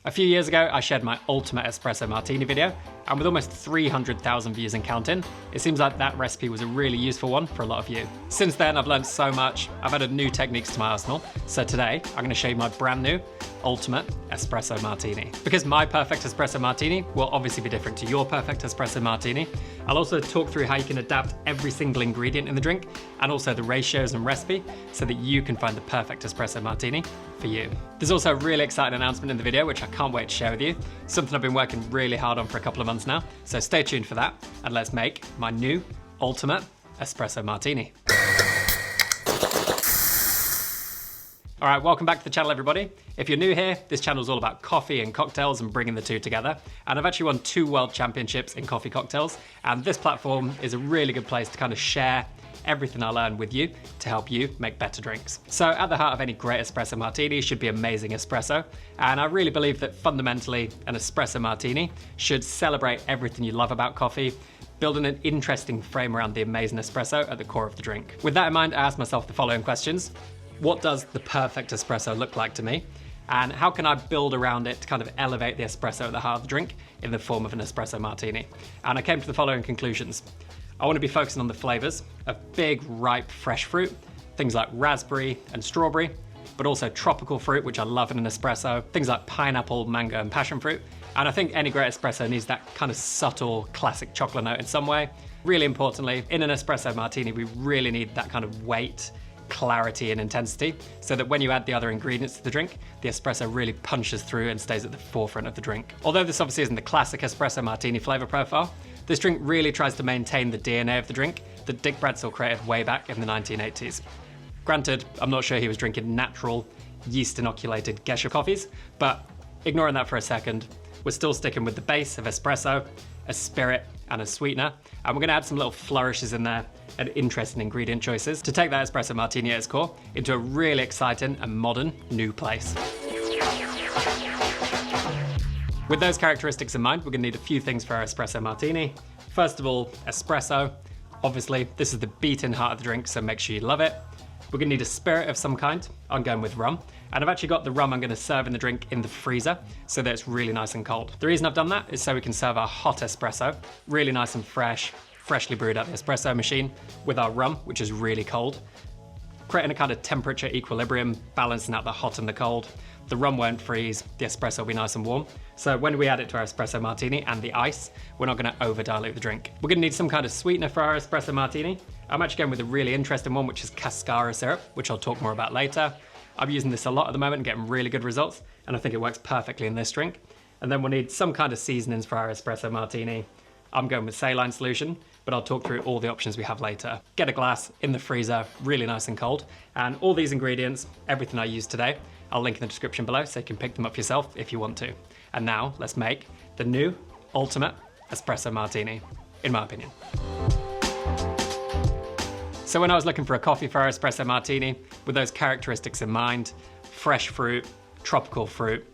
A few years ago, I shared my ultimate espresso martini video, and with almost 300,000 views and counting, it seems like that recipe was a really useful one for a lot of you. Since then, I've learned so much. I've added new techniques to my arsenal. So today, I'm going to show you my brand new ultimate espresso martini. Because my perfect espresso martini will obviously be different to your perfect espresso martini. I'll also talk through how you can adapt every single ingredient in the drink and also the ratios and recipe so that you can find the perfect espresso martini for you. There's also a really exciting announcement in the video which I can't wait to share with you. Something I've been working really hard on for a couple of months now. So stay tuned for that and let's make my new ultimate espresso martini. All right, welcome back to the channel, everybody. If you're new here, this channel is all about coffee and cocktails and bringing the two together. And I've actually won 2 world championships in coffee cocktails. And this platform is a really good place to kind of share everything I learn with you to help you make better drinks. So at the heart of any great espresso martini should be amazing espresso. And I really believe that fundamentally an espresso martini should celebrate everything you love about coffee, building an interesting frame around the amazing espresso at the core of the drink. With that in mind, I asked myself the following questions. What does the perfect espresso look like to me? And how can I build around it to kind of elevate the espresso at the heart of the drink in the form of an espresso martini? And I came to the following conclusions. I want to be focusing on the flavors of big, ripe, fresh fruit, things like raspberry and strawberry, but also tropical fruit, which I love in an espresso, things like pineapple, mango, and passion fruit. And I think any great espresso needs that kind of subtle, classic chocolate note in some way. Really importantly, in an espresso martini, we really need that kind of weight, clarity and intensity so that when you add the other ingredients to the drink, the espresso really punches through and stays at the forefront of the drink. Although this obviously isn't the classic espresso martini flavor profile, this drink really tries to maintain the DNA of the drink that Dick Bradshaw created way back in the 1980s. Granted, I'm not sure he was drinking natural, yeast-inoculated Gesha coffees, but ignoring that for a second, we're still sticking with the base of espresso, a spirit, and a sweetener, and we're gonna add some little flourishes in there and interesting ingredient choices to take that espresso martini at its core into a really exciting and modern new place. With those characteristics in mind, we're gonna need a few things for our espresso martini. First of all, espresso. Obviously, this is the beating heart of the drink, so make sure you love it. We're gonna need a spirit of some kind. I'm going with rum. And I've actually got the rum I'm gonna serve in the drink in the freezer so that it's really nice and cold. The reason I've done that is so we can serve our hot espresso, really nice and fresh, freshly brewed out the espresso machine with our rum, which is really cold, creating a kind of temperature equilibrium, balancing out the hot and the cold. The rum won't freeze, the espresso will be nice and warm. So when we add it to our espresso martini and the ice, we're not gonna over dilute the drink. We're gonna need some kind of sweetener for our espresso martini. I'm actually going with a really interesting one, which is cascara syrup, which I'll talk more about later. I'm using this a lot at the moment and getting really good results, and I think it works perfectly in this drink. And then we'll need some kind of seasonings for our espresso martini. I'm going with saline solution, but I'll talk through all the options we have later. Get a glass in the freezer, really nice and cold. And all these ingredients, everything I used today, I'll link in the description below so you can pick them up yourself if you want to. And now let's make the new ultimate espresso martini, in my opinion. So when I was looking for a coffee for our espresso martini, with those characteristics in mind, fresh fruit, tropical fruit,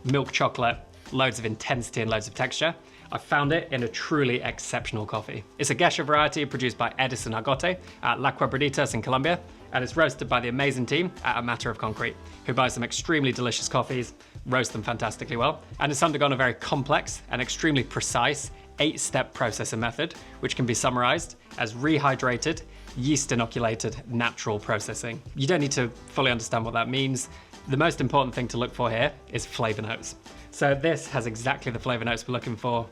milk chocolate, loads of intensity and loads of texture, I found it in a truly exceptional coffee. It's a Gesha variety produced by Edison Agote at La Quebraditas in Colombia, and it's roasted by the amazing team at A Matter of Concrete, who buy some extremely delicious coffees, roast them fantastically well, and it's undergone a very complex and extremely precise 8-step processing method, which can be summarized as rehydrated, yeast-inoculated natural processing. You don't need to fully understand what that means. The most important thing to look for here is flavor notes. So this has exactly the flavor notes we're looking for: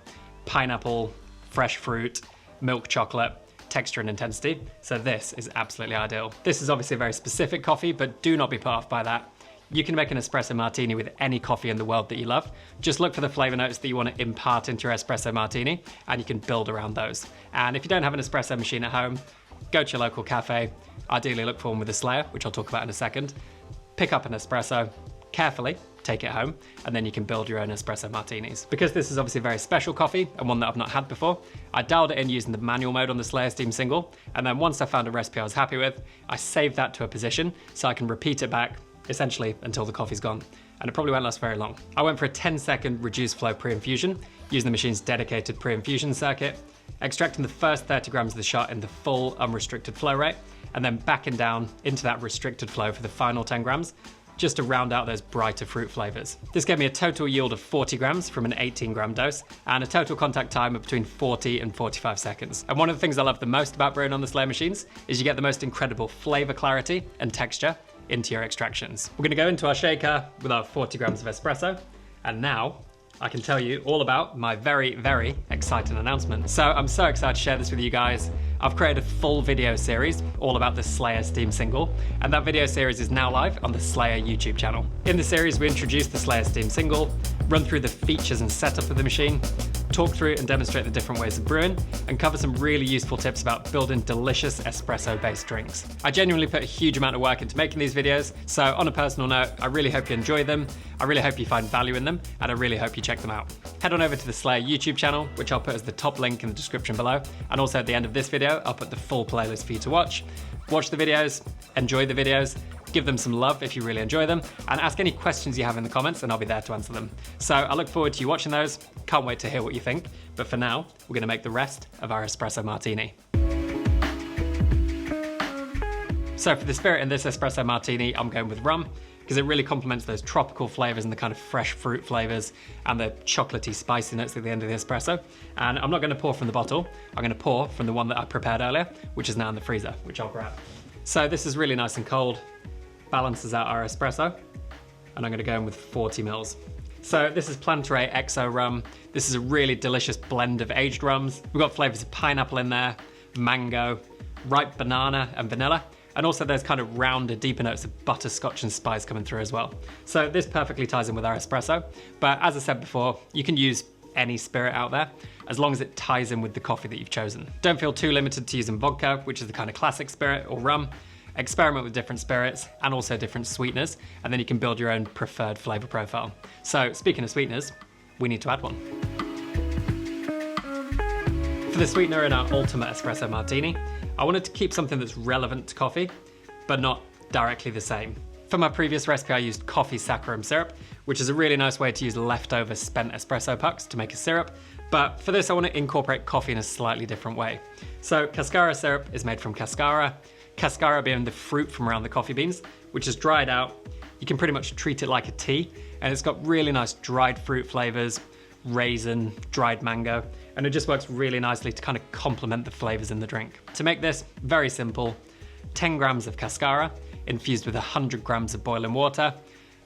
pineapple, fresh fruit, milk chocolate, texture and intensity. So this is absolutely ideal. This is obviously a very specific coffee, but do not be put off by that. You can make an espresso martini with any coffee in the world that you love. Just look for the flavor notes that you want to impart into your espresso martini, and you can build around those. And if you don't have an espresso machine at home, go to your local cafe. Ideally look for one with a slayer, which I'll talk about in a second. Pick up an espresso, carefully take it home, and then you can build your own espresso martinis. Because this is obviously a very special coffee and one that I've not had before, I dialed it in using the manual mode on the Slayer Steam single, and then once I found a recipe I was happy with, I saved that to a position so I can repeat it back essentially until the coffee's gone. And it probably won't last very long. I went for a 10-second reduced flow pre-infusion using the machine's dedicated pre-infusion circuit, extracting the first 30 grams of the shot in the full unrestricted flow rate, and then backing down into that restricted flow for the final 10 grams, just to round out those brighter fruit flavors. This gave me a total yield of 40 grams from an 18-gram dose, and a total contact time of between 40 and 45 seconds. And one of the things I love the most about brewing on the Slayer machines is you get the most incredible flavor clarity and texture into your extractions. We're gonna go into our shaker with our 40 grams of espresso, and now I can tell you all about my very, very exciting announcement. So I'm so excited to share this with you guys. I've created a full video series all about the Slayer Steam Single, and that video series is now live on the Slayer YouTube channel. In the series, we introduce the Slayer Steam Single, run through the features and setup of the machine, talk through and demonstrate the different ways of brewing, and cover some really useful tips about building delicious espresso-based drinks. I genuinely put a huge amount of work into making these videos, so on a personal note, I really hope you enjoy them, I really hope you find value in them, and I really hope you check them out. Head on over to the Slayer YouTube channel, which I'll put as the top link in the description below, and also at the end of this video, I'll put the full playlist for you to watch. Watch the videos, enjoy the videos, give them some love if you really enjoy them, and ask any questions you have in the comments and I'll be there to answer them. So I look forward to you watching those. Can't wait to hear what you think. But for now, we're gonna make the rest of our espresso martini. So for the spirit in this espresso martini, I'm going with rum, because it really complements those tropical flavors and the kind of fresh fruit flavors and the chocolatey spicy notes at the end of the espresso. And I'm not gonna pour from the bottle, I'm gonna pour from the one that I prepared earlier, which is now in the freezer, which I'll grab. So this is really nice and cold, balances out our espresso, and I'm gonna go in with 40 mils. So this is Plantaray XO rum. This is a really delicious blend of aged rums. We've got flavors of pineapple in there, mango, ripe banana and vanilla, and also there's kind of rounder, deeper notes of butterscotch and spice coming through as well. So this perfectly ties in with our espresso, but as I said before, you can use any spirit out there, as long as it ties in with the coffee that you've chosen. Don't feel too limited to using vodka, which is the kind of classic spirit, or rum. Experiment with different spirits and also different sweeteners, and then you can build your own preferred flavor profile. So speaking of sweeteners, we need to add one. For the sweetener in our ultimate espresso martini, I wanted to keep something that's relevant to coffee, but not directly the same. For my previous recipe, I used coffee saccharum syrup, which is a really nice way to use leftover spent espresso pucks to make a syrup. But for this, I want to incorporate coffee in a slightly different way. So cascara syrup is made from cascara. Cascara being the fruit from around the coffee beans, which is dried out. You can pretty much treat it like a tea, and it's got really nice dried fruit flavors, raisin, dried mango, and it just works really nicely to kind of complement the flavors in the drink. To make this, very simple, 10 grams of cascara infused with 100 grams of boiling water.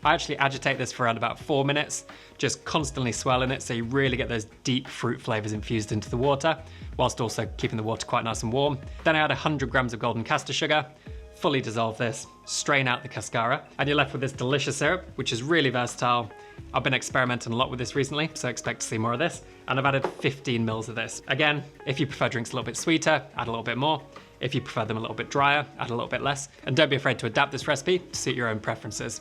I actually agitate this for around about 4 minutes, just constantly swirling it so you really get those deep fruit flavors infused into the water, whilst also keeping the water quite nice and warm. Then I add 100 grams of golden castor sugar, fully dissolve this, strain out the cascara, and you're left with this delicious syrup, which is really versatile. I've been experimenting a lot with this recently, so expect to see more of this, and I've added 15 mils of this. Again, if you prefer drinks a little bit sweeter, add a little bit more. If you prefer them a little bit drier, add a little bit less. And don't be afraid to adapt this recipe to suit your own preferences.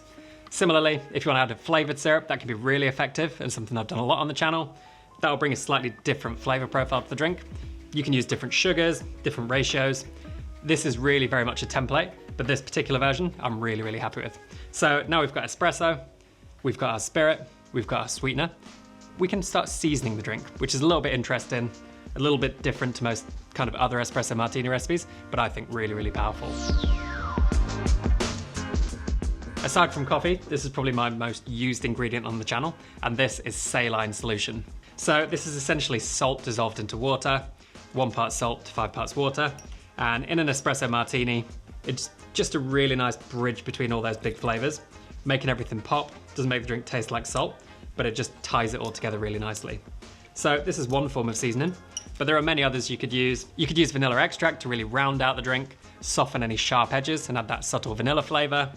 Similarly, if you want to add a flavored syrup, that can be really effective and something I've done a lot on the channel. That will bring a slightly different flavor profile to the drink. You can use different sugars, different ratios. This is really very much a template, but this particular version, I'm really, really happy with. So now we've got espresso, we've got our spirit, we've got our sweetener. We can start seasoning the drink, which is a little bit interesting, a little bit different to most kind of other espresso martini recipes, but I think really, really powerful. Aside from coffee, this is probably my most used ingredient on the channel, and this is saline solution. So this is essentially salt dissolved into water, 1 part salt to 5 parts water, and in an espresso martini, it's just a really nice bridge between all those big flavors, making everything pop. Doesn't make the drink taste like salt, but it just ties it all together really nicely. So this is one form of seasoning, but there are many others you could use. You could use vanilla extract to really round out the drink, soften any sharp edges and add that subtle vanilla flavor.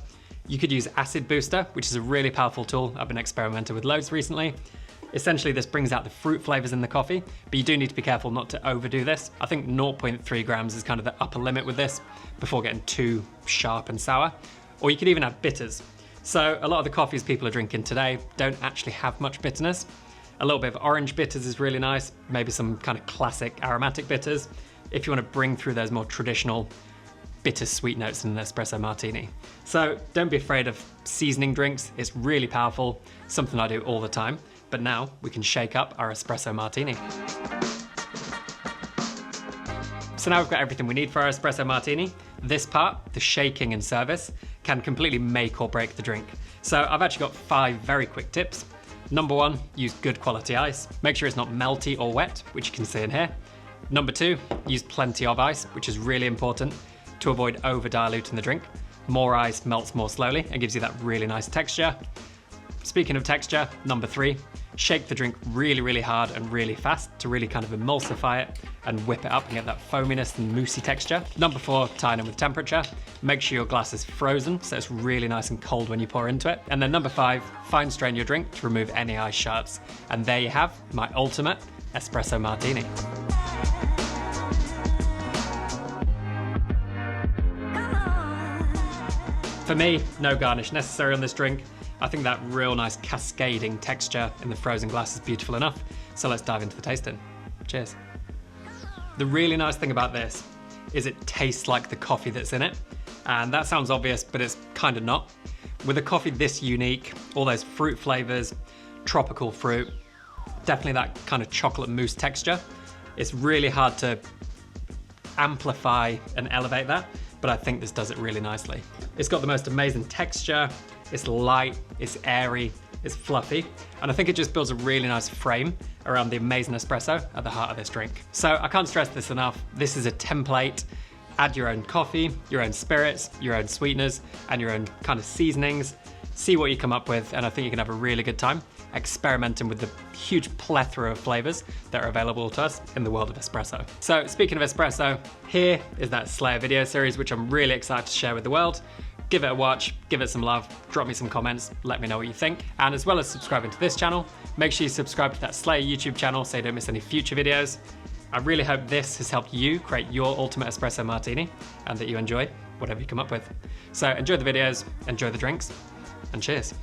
You could use acid booster, which is a really powerful tool I've been experimenting with loads recently. Essentially, this brings out the fruit flavors in the coffee, but you do need to be careful not to overdo this. I think 0.3 grams is kind of the upper limit with this before getting too sharp and sour. Or you could even add bitters. So a lot of the coffees people are drinking today don't actually have much bitterness. A little bit of orange bitters is really nice, maybe some kind of classic aromatic bitters, if you want to bring through those more traditional bittersweet notes in an espresso martini. So don't be afraid of seasoning drinks, it's really powerful, something I do all the time. But now we can shake up our espresso martini. So now we've got everything we need for our espresso martini. This part, the shaking and service, can completely make or break the drink. So I've actually got 5 very quick tips. Number 1, use good quality ice. Make sure it's not melty or wet, which you can see in here. Number 2, use plenty of ice, which is really important to avoid over diluting the drink. More ice melts more slowly and gives you that really nice texture. Speaking of texture, number 3, shake the drink really, really hard and really fast to really kind of emulsify it and whip it up and get that foaminess and moussey texture. Number 4, tying in with temperature. Make sure your glass is frozen so it's really nice and cold when you pour into it. And then number 5, fine strain your drink to remove any ice shards. And there you have my ultimate espresso martini. For me, no garnish necessary on this drink. I think that real nice cascading texture in the frozen glass is beautiful enough. So let's dive into the tasting. Cheers. The really nice thing about this is it tastes like the coffee that's in it. And that sounds obvious, but it's kind of not. With a coffee this unique, all those fruit flavors, tropical fruit, definitely that kind of chocolate mousse texture. It's really hard to amplify and elevate that, but I think this does it really nicely. It's got the most amazing texture. It's light, it's airy, it's fluffy, and I think it just builds a really nice frame around the amazing espresso at the heart of this drink. So I can't stress this enough. This is a template. Add your own coffee, your own spirits, your own sweeteners, and your own kind of seasonings. See what you come up with, and I think you can have a really good time experimenting with the huge plethora of flavors that are available to us in the world of espresso. So speaking of espresso, here is that Slayer video series, which I'm really excited to share with the world. Give it a watch, give it some love, drop me some comments, let me know what you think. And as well as subscribing to this channel, make sure you subscribe to that Slayer YouTube channel so you don't miss any future videos. I really hope this has helped you create your ultimate espresso martini and that you enjoy whatever you come up with. So enjoy the videos, enjoy the drinks, and cheers.